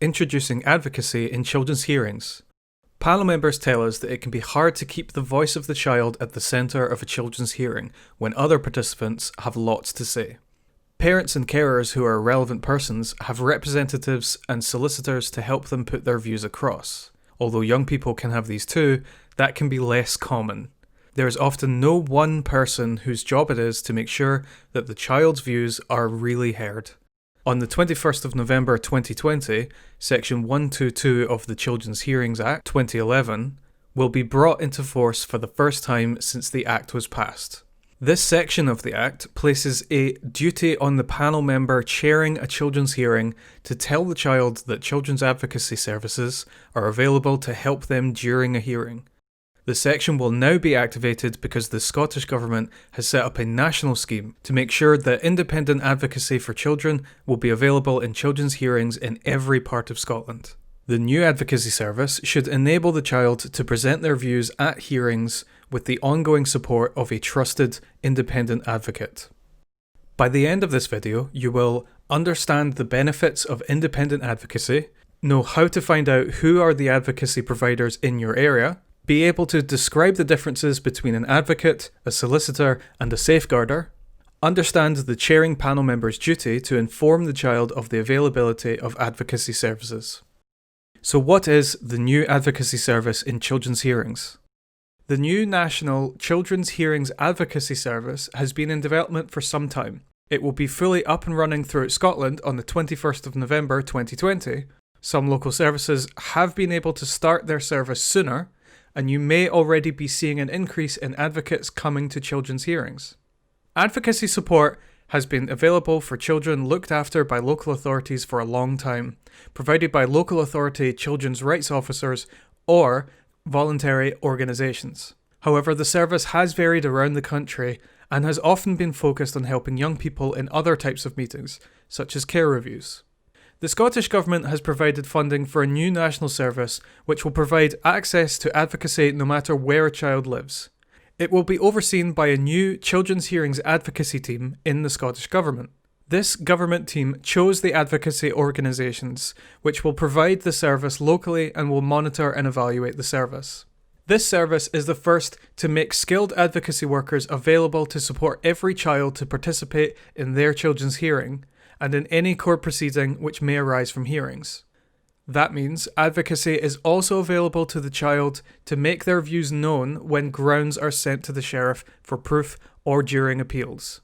introducing advocacy in children's hearings. Panel members tell us that it can be hard to keep the voice of the child at the centre of a children's hearing when other participants have lots to say. Parents and carers who are relevant persons have representatives and solicitors to help them put their views across. Although young people can have these too, that can be less common. There is often no one person whose job it is to make sure that the child's views are really heard. On the 21st of November 2020, Section 122 of the Children's Hearings Act 2011 will be brought into force for the first time since the Act was passed. This section of the Act places a duty on the panel member chairing a children's hearing to tell the child that children's advocacy services are available to help them during a hearing. The section will now be activated because the Scottish Government has set up a national scheme to make sure that independent advocacy for children will be available in children's hearings in every part of Scotland. The new advocacy service should enable the child to present their views at hearings with the ongoing support of a trusted, independent advocate. By the end of this video, you will understand the benefits of independent advocacy, know how to find out who are the advocacy providers in your area, be able to describe the differences between an advocate, a solicitor, and a safeguarder, understand the chairing panel member's duty to inform the child of the availability of advocacy services. So what is the new advocacy service in children's hearings? The new National Children's Hearings Advocacy Service has been in development for some time. It will be fully up and running throughout Scotland on the 21st of November 2020. Some local services have been able to start their service sooner, and you may already be seeing an increase in advocates coming to children's hearings. Advocacy support has been available for children looked after by local authorities for a long time, provided by local authority children's rights officers or voluntary organisations. However, the service has varied around the country and has often been focused on helping young people in other types of meetings, such as care reviews. The Scottish Government has provided funding for a new national service which will provide access to advocacy no matter where a child lives. It will be overseen by a new Children's Hearings Advocacy team in the Scottish Government. This government team chose the advocacy organisations which will provide the service locally and will monitor and evaluate the service. This service is the first to make skilled advocacy workers available to support every child to participate in their children's hearing and in any court proceeding which may arise from hearings. That means advocacy is also available to the child to make their views known when grounds are sent to the sheriff for proof or during appeals.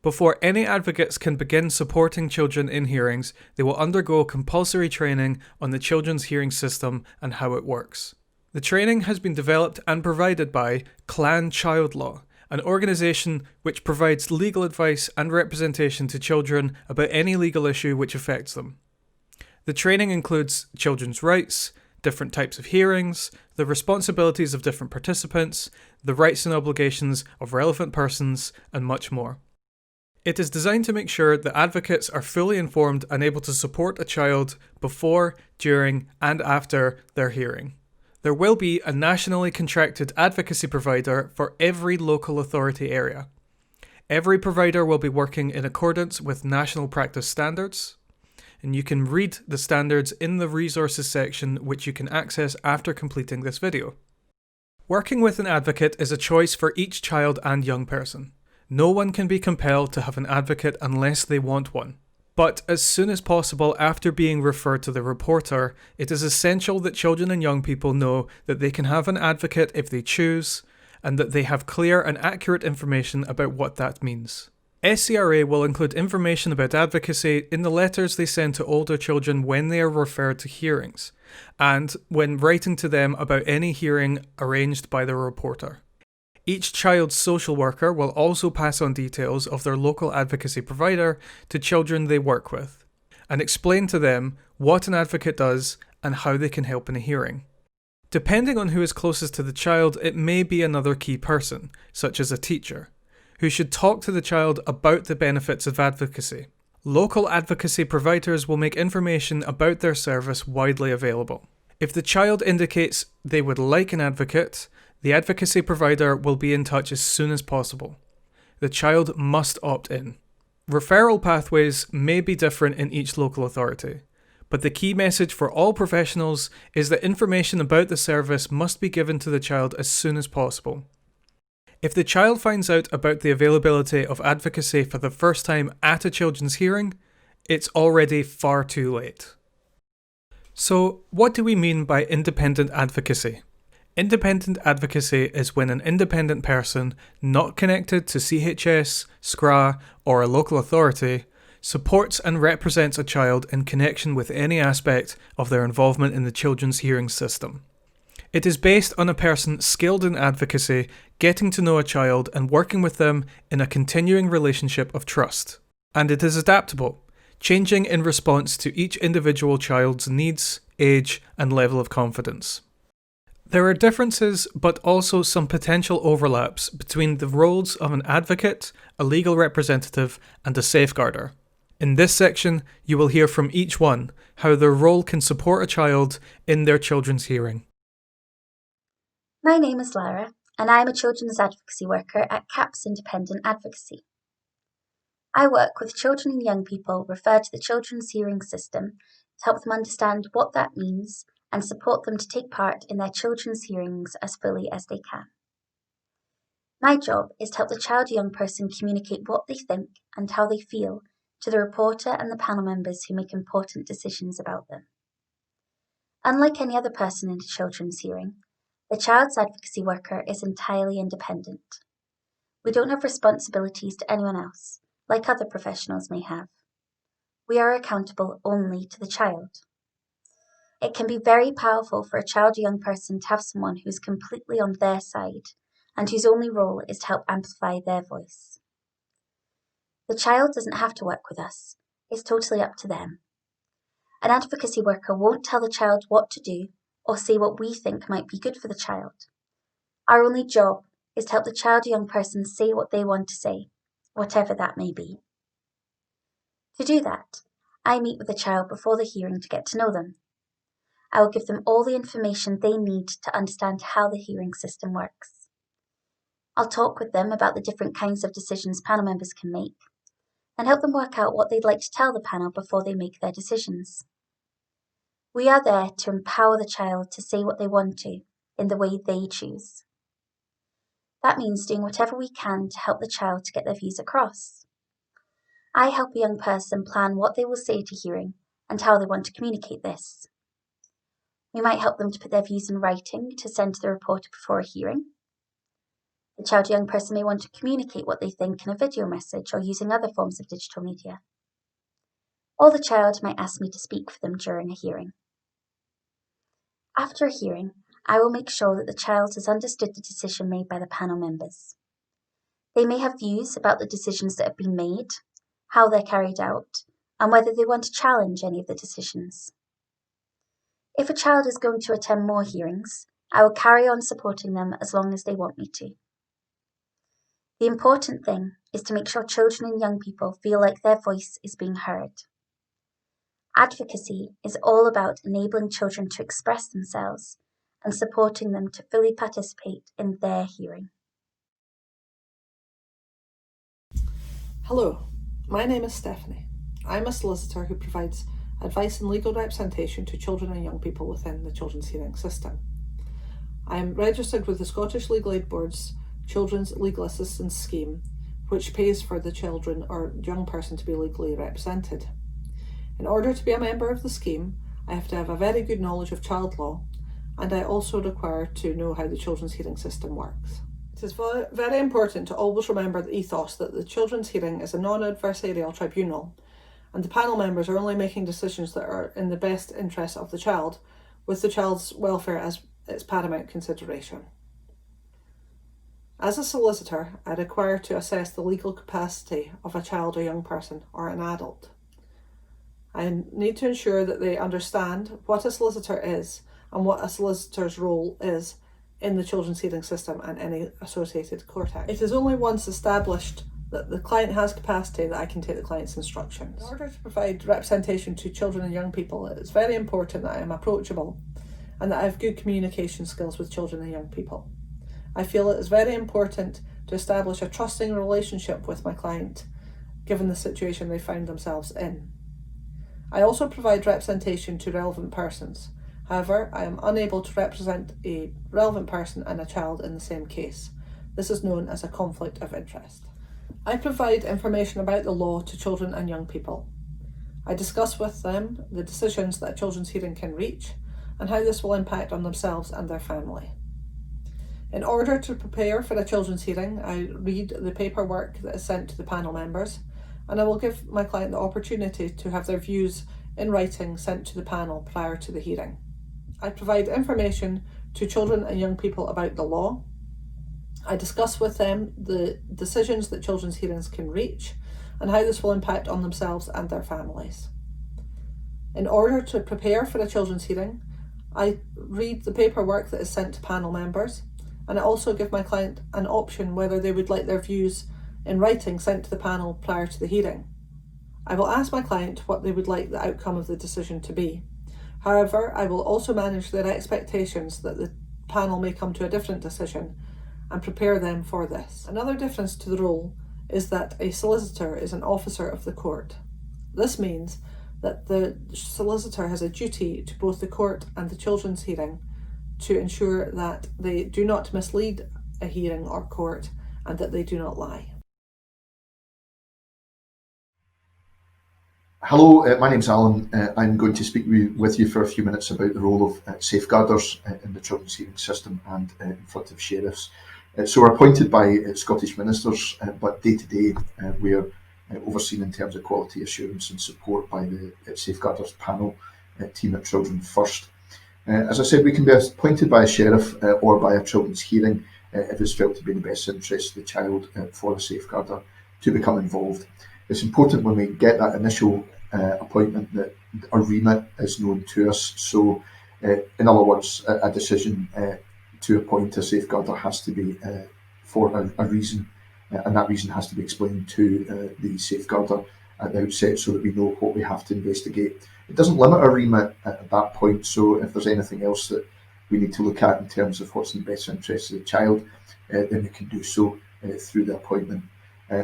Before any advocates can begin supporting children in hearings, they will undergo compulsory training on the children's hearing system and how it works. The training has been developed and provided by Clan Child Law, an organisation which provides legal advice and representation to children about any legal issue which affects them. The training includes children's rights, different types of hearings, the responsibilities of different participants, the rights and obligations of relevant persons, and much more. It is designed to make sure that advocates are fully informed and able to support a child before, during, and after their hearing. There will be a nationally contracted advocacy provider for every local authority area. Every provider will be working in accordance with national practice standards, and you can read the standards in the resources section which you can access after completing this video. Working with an advocate is a choice for each child and young person. No one can be compelled to have an advocate unless they want one. But as soon as possible after being referred to the reporter, it is essential that children and young people know that they can have an advocate if they choose, and that they have clear and accurate information about what that means. SCRA will include information about advocacy in the letters they send to older children when they are referred to hearings, and when writing to them about any hearing arranged by the reporter. Each child's social worker will also pass on details of their local advocacy provider to children they work with, and explain to them what an advocate does and how they can help in a hearing. Depending on who is closest to the child, it may be another key person, such as a teacher, who should talk to the child about the benefits of advocacy. Local advocacy providers will make information about their service widely available. If the child indicates they would like an advocate, the advocacy provider will be in touch as soon as possible. The child must opt in. Referral pathways may be different in each local authority, but the key message for all professionals is that information about the service must be given to the child as soon as possible. If the child finds out about the availability of advocacy for the first time at a children's hearing, it's already far too late. So, what do we mean by independent advocacy? Independent advocacy is when an independent person, not connected to CHS, SCRA, or a local authority, supports and represents a child in connection with any aspect of their involvement in the children's hearing system. It is based on a person skilled in advocacy, getting to know a child and working with them in a continuing relationship of trust. And it is adaptable, changing in response to each individual child's needs, age, and level of confidence. There are differences, but also some potential overlaps between the roles of an advocate, a legal representative, and a safeguarder. In this section, you will hear from each one how their role can support a child in their children's hearing. My name is Lara, and I am a children's advocacy worker at CAPS Independent Advocacy. I work with children and young people referred to the children's hearing system to help them understand what that means and support them to take part in their children's hearings as fully as they can. My job is to help the child or young person communicate what they think and how they feel to the reporter and the panel members who make important decisions about them. Unlike any other person in a children's hearing, the child's advocacy worker is entirely independent. We don't have responsibilities to anyone else, like other professionals may have. We are accountable only to the child. It can be very powerful for a child or young person to have someone who's completely on their side and whose only role is to help amplify their voice. The child doesn't have to work with us. It's totally up to them. An advocacy worker won't tell the child what to do or say what we think might be good for the child. Our only job is to help the child or young person say what they want to say, whatever that may be. To do that, I meet with the child before the hearing to get to know them. I will give them all the information they need to understand how the hearing system works. I'll talk with them about the different kinds of decisions panel members can make, and help them work out what they'd like to tell the panel before they make their decisions. We are there to empower the child to say what they want to, in the way they choose. That means doing whatever we can to help the child to get their views across. I help a young person plan what they will say to hearing and how they want to communicate this. We might help them to put their views in writing to send to the reporter before a hearing. The child or young person may want to communicate what they think in a video message or using other forms of digital media. Or the child might ask me to speak for them during a hearing. After a hearing, I will make sure that the child has understood the decision made by the panel members. They may have views about the decisions that have been made, how they're carried out, and whether they want to challenge any of the decisions. If a child is going to attend more hearings, I will carry on supporting them as long as they want me to. The important thing is to make sure children and young people feel like their voice is being heard. Advocacy is all about enabling children to express themselves and supporting them to fully participate in their hearing. Hello, my name is Stephanie. I'm a solicitor who provides advice and legal representation to children and young people within the children's hearing system. I am registered with the Scottish Legal Aid Board's Children's Legal Assistance Scheme, which pays for the children or young person to be legally represented. In order to be a member of the scheme, I have to have a very good knowledge of child law, and I also require to know how the children's hearing system works. It is very important to always remember the ethos that the children's hearing is a non-adversarial tribunal, and the panel members are only making decisions that are in the best interest of the child, with the child's welfare as its paramount consideration. As a solicitor, I require to assess the legal capacity of a child or young person or an adult. I need to ensure that they understand what a solicitor is and what a solicitor's role is in the children's hearing system and any associated court action. It is only once established that the client has capacity that I can take the client's instructions. In order to provide representation to children and young people, it is very important that I am approachable and that I have good communication skills with children and young people. I feel it is very important to establish a trusting relationship with my client, given the situation they find themselves in. I also provide representation to relevant persons. However, I am unable to represent a relevant person and a child in the same case. This is known as a conflict of interest. I provide information about the law to children and young people. I discuss with them the decisions that a children's hearing can reach and how this will impact on themselves and their family. In order to prepare for a children's hearing, I read the paperwork that is sent to the panel members, and I will give my client the opportunity to have their views in writing sent to the panel prior to the hearing. I provide information to children and young people about the law. I discuss with them the decisions that children's hearings can reach and how this will impact on themselves and their families. In order to prepare for a children's hearing, I read the paperwork that is sent to panel members, and I also give my client an option whether they would like their views in writing sent to the panel prior to the hearing. I will ask my client what they would like the outcome of the decision to be. However, I will also manage their expectations that the panel may come to a different decision and prepare them for this. Another difference to the role is that a solicitor is an officer of the court. This means that the solicitor has a duty to both the court and the children's hearing to ensure that they do not mislead a hearing or court and that they do not lie. Hello, my name's Alan. I'm going to speak with you for a few minutes about the role of safeguarders in the children's hearing system and in front of sheriffs. So we're appointed by Scottish ministers, but day to day we're overseen in terms of quality assurance and support by the safeguarders panel team at Children First. As I said, we can be appointed by a sheriff or by a children's hearing if it's felt to be in the best interest of the child for a safeguarder to become involved. It's important when we get that initial appointment that our remit is known to us. So, in other words, a decision to appoint a safeguarder has to be for a reason, and that reason has to be explained to the safeguarder at the outset so that we know what we have to investigate. It doesn't limit our remit at that point, so if there's anything else that we need to look at in terms of what's in the best interest of the child, then we can do so through the appointment.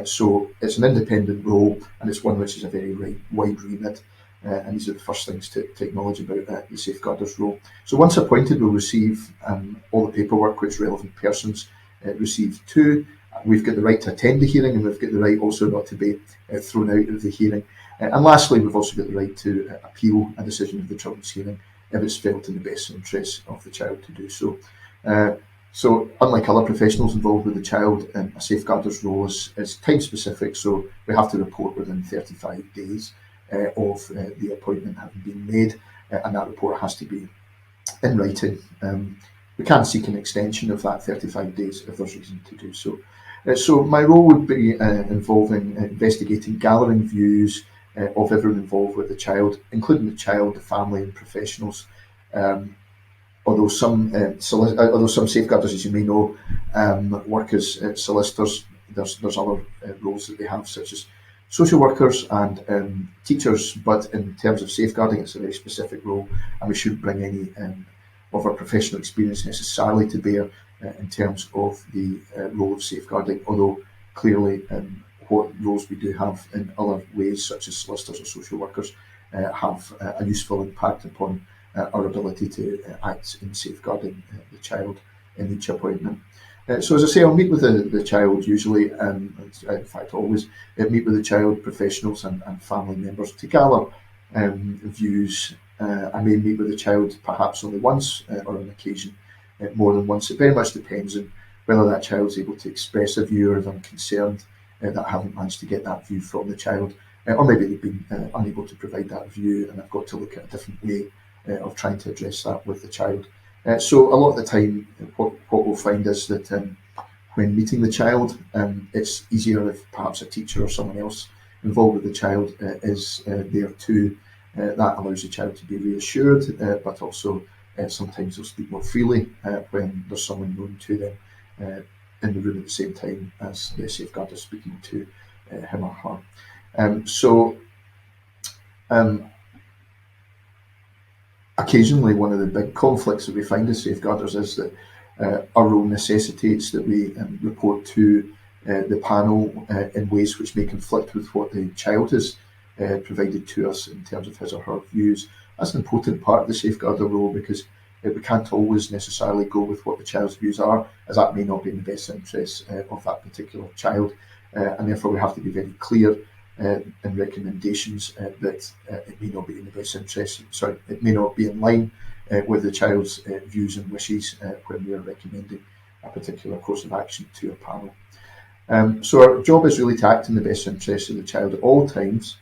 So it's an independent role, and it's one which is a very wide remit, and these are the first things to acknowledge about the safeguarder's role. So once appointed, we'll receive all the paperwork which relevant persons receive too. We've got the right to attend the hearing, and we've got the right also not to be thrown out of the hearing. And lastly, we've also got the right to appeal a decision of the children's hearing if it's felt in the best interest of the child to do so. So unlike other professionals involved with the child, a safeguarder's role is time specific, so we have to report within 35 days of the appointment having been made, and that report has to be in writing. We can seek an extension of that 35 days if there's reason to do so. So my role would be involving investigating, gathering views of everyone involved with the child, including the child, the family and professionals. Although some safeguarders, as you may know, work as solicitors, there's other roles that they have, such as social workers and teachers, but in terms of safeguarding, it's a very specific role, and we shouldn't bring any of our professional experience necessarily to bear in terms of the role of safeguarding, although clearly what roles we do have in other ways, such as solicitors or social workers, have a useful impact upon our ability to act in safeguarding the child in each appointment. So as I say, I'll meet with the child usually, in fact always, meet with the child, professionals and family members to gather views. I may meet with the child perhaps only once or on occasion more than once. It very much depends on whether that child's able to express a view or if I'm concerned that I haven't managed to get that view from the child, or maybe they've been unable to provide that view and I've got to look at a different way of trying to address that with the child. So a lot of the time what we'll find is that when meeting the child, it's easier if perhaps a teacher or someone else involved with the child is there too. That allows the child to be reassured, but also sometimes they'll speak more freely when there's someone known to them in the room at the same time as the safeguarder speaking to him or her. Occasionally, one of the big conflicts that we find as safeguarders is that our role necessitates that we report to the panel in ways which may conflict with what the child has provided to us in terms of his or her views. That's an important part of the safeguarder role, because we can't always necessarily go with what the child's views are, as that may not be in the best interests of that particular child, and therefore we have to be very clear in recommendations that it may not be in the best interest. Sorry, it may not be in line with the child's views and wishes when we are recommending a particular course of action to a panel. So our job is really to act in the best interest of the child at all times,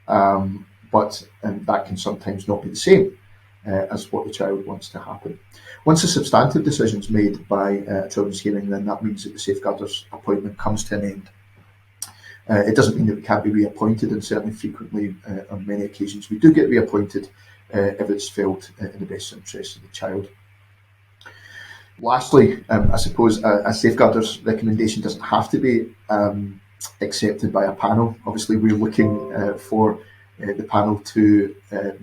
but that can sometimes not be the same as what the child wants to happen. Once a substantive decision is made by a children's hearing, then that means that the safeguarder's appointment comes to an end. It doesn't mean that we can't be reappointed, and certainly frequently on many occasions we do get reappointed if it's felt in the best interest of the child. Lastly, I suppose a safeguarder's recommendation doesn't have to be accepted by a panel. Obviously, we're looking for the panel to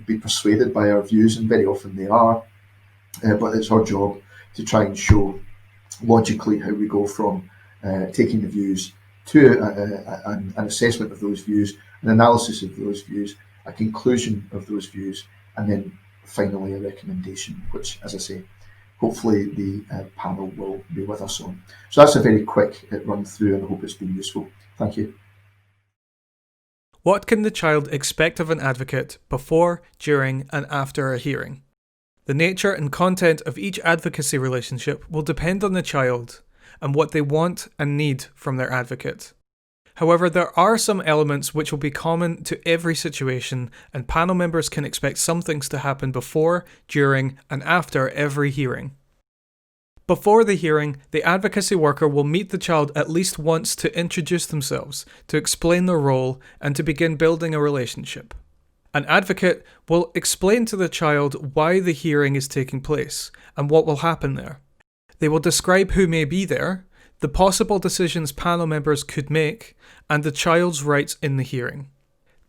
be persuaded by our views, and very often they are, but it's our job to try and show logically how we go from taking the views to an assessment of those views, an analysis of those views, a conclusion of those views, and then finally a recommendation, which, as I say, hopefully the panel will be with us on. So that's a very quick run through, and I hope it's been useful. Thank you. What can the child expect of an advocate before, during, and after a hearing? The nature and content of each advocacy relationship will depend on the child and what they want and need from their advocate. However, there are some elements which will be common to every situation, and panel members can expect some things to happen before, during, and after every hearing. Before the hearing, the advocacy worker will meet the child at least once to introduce themselves, to explain their role, and to begin building a relationship. An advocate will explain to the child why the hearing is taking place and what will happen there. They will describe who may be there, the possible decisions panel members could make, and the child's rights in the hearing.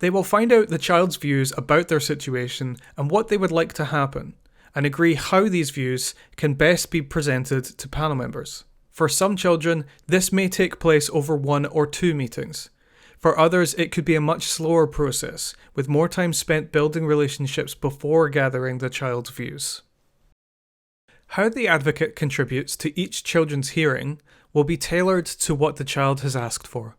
They will find out the child's views about their situation and what they would like to happen, and agree how these views can best be presented to panel members. For some children, this may take place over 1 or 2 meetings. For others, it could be a much slower process, with more time spent building relationships before gathering the child's views. How the advocate contributes to each children's hearing will be tailored to what the child has asked for.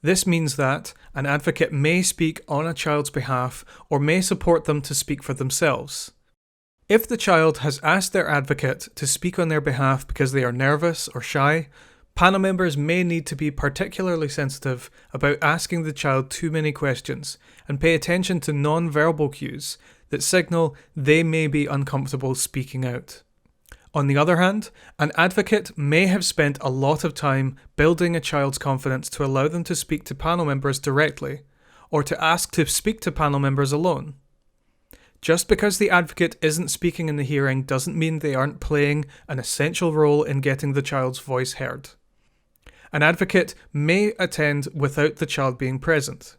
This means that an advocate may speak on a child's behalf or may support them to speak for themselves. If the child has asked their advocate to speak on their behalf because they are nervous or shy, panel members may need to be particularly sensitive about asking the child too many questions and pay attention to non-verbal cues that signal they may be uncomfortable speaking out. On the other hand, an advocate may have spent a lot of time building a child's confidence to allow them to speak to panel members directly, or to ask to speak to panel members alone. Just because the advocate isn't speaking in the hearing doesn't mean they aren't playing an essential role in getting the child's voice heard. An advocate may attend without the child being present.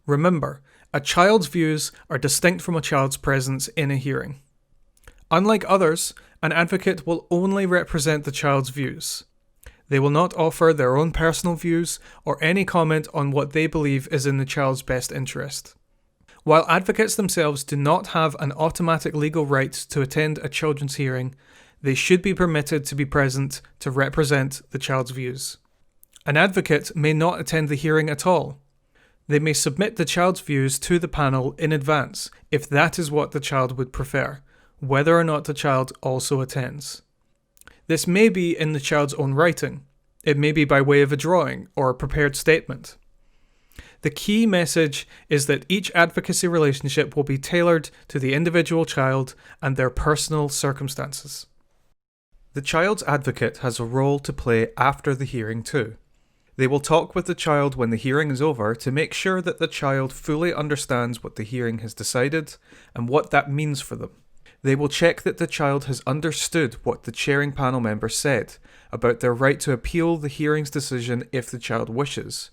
Remember, a child's views are distinct from a child's presence in a hearing. Unlike others, an advocate will only represent the child's views. They will not offer their own personal views or any comment on what they believe is in the child's best interest. While advocates themselves do not have an automatic legal right to attend a children's hearing, they should be permitted to be present to represent the child's views. An advocate may not attend the hearing at all. They may submit the child's views to the panel in advance if that is what the child would prefer, whether or not the child also attends. This may be in the child's own writing. It may be by way of a drawing or a prepared statement. The key message is that each advocacy relationship will be tailored to the individual child and their personal circumstances. The child's advocate has a role to play after the hearing too. They will talk with the child when the hearing is over to make sure that the child fully understands what the hearing has decided and what that means for them. They will check that the child has understood what the chairing panel member said about their right to appeal the hearing's decision if the child wishes,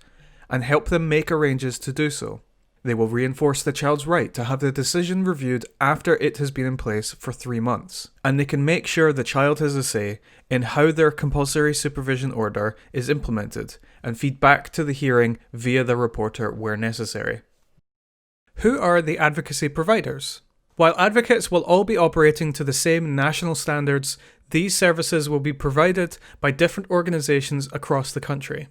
and help them make arrangements to do so. They will reinforce the child's right to have the decision reviewed after it has been in place for 3 months, and they can make sure the child has a say in how their compulsory supervision order is implemented and feed back to the hearing via the reporter where necessary. Who are the advocacy providers? While advocates will all be operating to the same national standards, these services will be provided by different organisations across the country.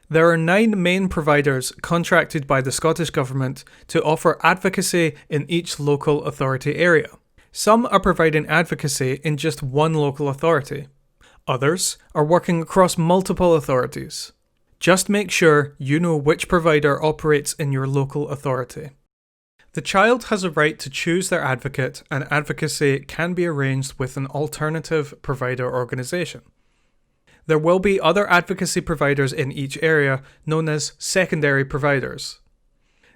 There are 9 main providers contracted by the Scottish Government to offer advocacy in each local authority area. Some are providing advocacy in just one local authority. Others are working across multiple authorities. Just make sure you know which provider operates in your local authority. The child has a right to choose their advocate, and advocacy can be arranged with an alternative provider organisation. There will be other advocacy providers in each area, known as secondary providers.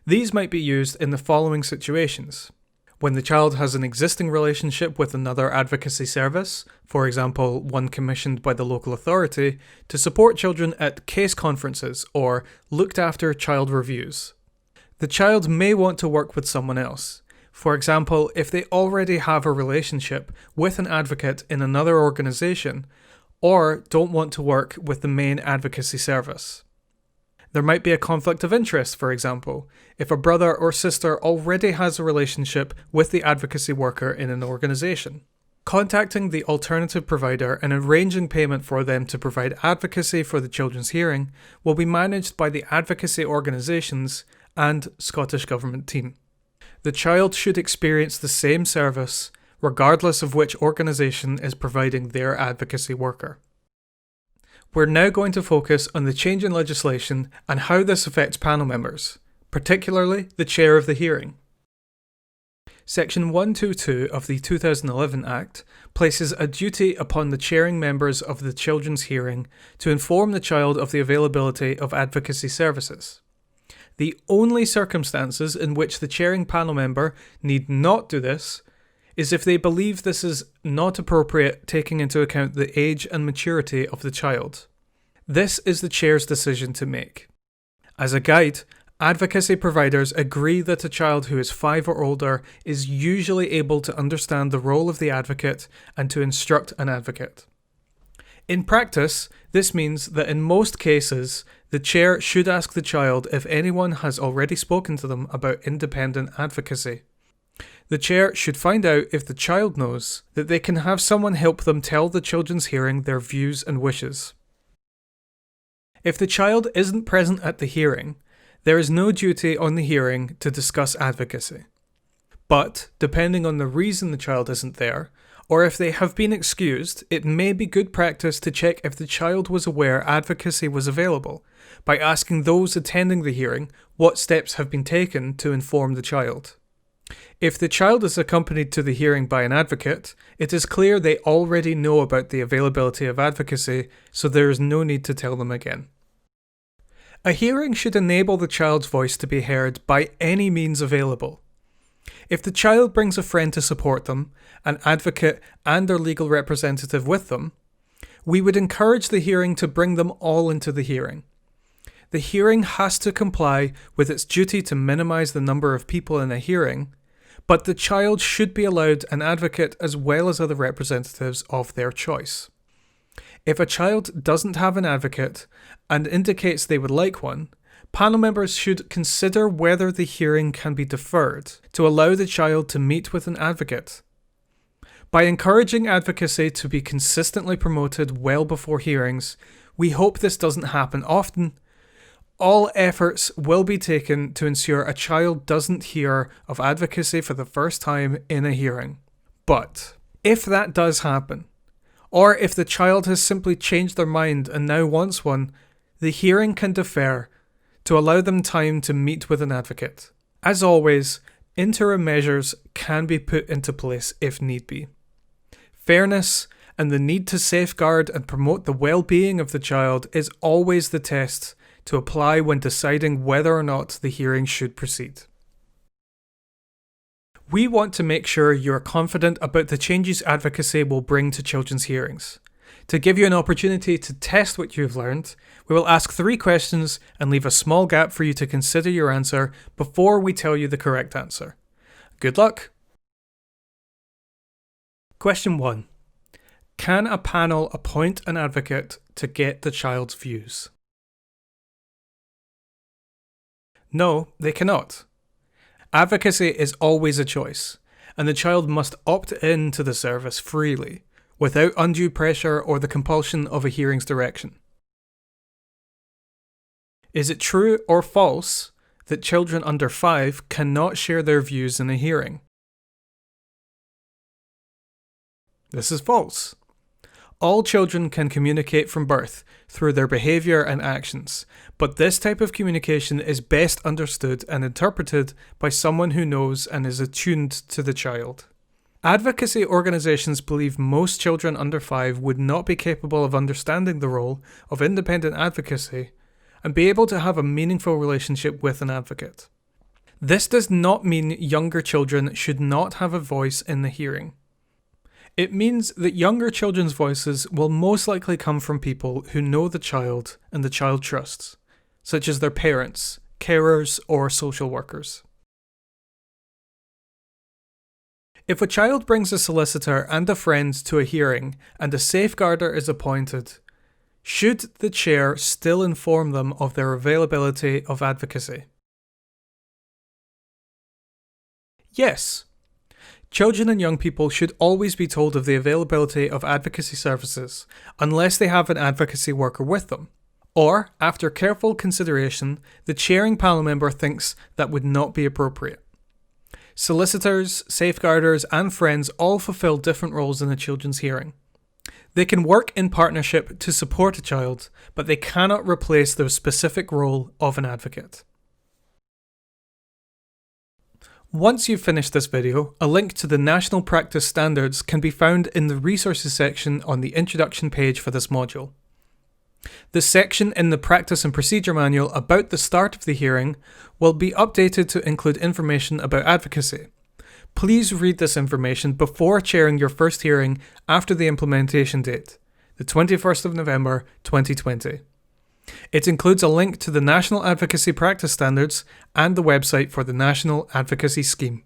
These might be used in the following situations. When the child has an existing relationship with another advocacy service, for example, one commissioned by the local authority, to support children at case conferences or looked after child reviews. The child may want to work with someone else. For example, if they already have a relationship with an advocate in another organisation, or don't want to work with the main advocacy service. There might be a conflict of interest, for example, if a brother or sister already has a relationship with the advocacy worker in an organisation. Contacting the alternative provider and arranging payment for them to provide advocacy for the children's hearing will be managed by the advocacy organisations and Scottish Government team. The child should experience the same service regardless of which organisation is providing their advocacy worker. We're now going to focus on the change in legislation and how this affects panel members, particularly the chair of the hearing. Section 122 of the 2011 Act places a duty upon the chairing members of the children's hearing to inform the child of the availability of advocacy services. The only circumstances in which the chairing panel member need not do this is if they believe this is not appropriate, taking into account the age and maturity of the child. This is the chair's decision to make. As a guide, advocacy providers agree that a child who is 5 or older is usually able to understand the role of the advocate and to instruct an advocate. In practice, this means that in most cases, the chair should ask the child if anyone has already spoken to them about independent advocacy. The chair should find out if the child knows that they can have someone help them tell the children's hearing their views and wishes. If the child isn't present at the hearing, there is no duty on the hearing to discuss advocacy. But, depending on the reason the child isn't there, or if they have been excused, it may be good practice to check if the child was aware advocacy was available, by asking those attending the hearing what steps have been taken to inform the child. If the child is accompanied to the hearing by an advocate, it is clear they already know about the availability of advocacy, so there is no need to tell them again. A hearing should enable the child's voice to be heard by any means available. If the child brings a friend to support them, an advocate and their legal representative with them, we would encourage the hearing to bring them all into the hearing. The hearing has to comply with its duty to minimise the number of people in a hearing, but the child should be allowed an advocate as well as other representatives of their choice. If a child doesn't have an advocate and indicates they would like one, panel members should consider whether the hearing can be deferred to allow the child to meet with an advocate. By encouraging advocacy to be consistently promoted well before hearings, we hope this doesn't happen often. All efforts will be taken to ensure a child doesn't hear of advocacy for the first time in a hearing. But if that does happen, or if the child has simply changed their mind and now wants one, the hearing can defer to allow them time to meet with an advocate. As always, interim measures can be put into place if need be. Fairness and the need to safeguard and promote the well-being of the child is always the test to apply when deciding whether or not the hearing should proceed. We want to make sure you are confident about the changes advocacy will bring to children's hearings. To give you an opportunity to test what you've learned, we will ask 3 questions and leave a small gap for you to consider your answer before we tell you the correct answer. Good luck! Question 1. Can a panel appoint an advocate to get the child's views? No, they cannot. Advocacy is always a choice, and the child must opt in to the service freely, without undue pressure or the compulsion of a hearing's direction. Is it true or false that children under 5 cannot share their views in a hearing? This is false. All children can communicate from birth through their behaviour and actions, but this type of communication is best understood and interpreted by someone who knows and is attuned to the child. Advocacy organisations believe most children under 5 would not be capable of understanding the role of independent advocacy and be able to have a meaningful relationship with an advocate. This does not mean younger children should not have a voice in the hearing. It means that younger children's voices will most likely come from people who know the child and the child trusts, such as their parents, carers, or social workers. If a child brings a solicitor and a friend to a hearing and a safeguarder is appointed, should the chair still inform them of their availability of advocacy? Yes. Children and young people should always be told of the availability of advocacy services, unless they have an advocacy worker with them. Or, after careful consideration, the chairing panel member thinks that would not be appropriate. Solicitors, safeguarders, and friends all fulfill different roles in a children's hearing. They can work in partnership to support a child, but they cannot replace the specific role of an advocate. Once you've finished this video, a link to the National Practice Standards can be found in the Resources section on the introduction page for this module. The section in the Practice and Procedure Manual about the start of the hearing will be updated to include information about advocacy. Please read this information before chairing your first hearing after the implementation date, the 21st of November 2020. It includes a link to the National Advocacy Practice Standards and the website for the National Advocacy Scheme.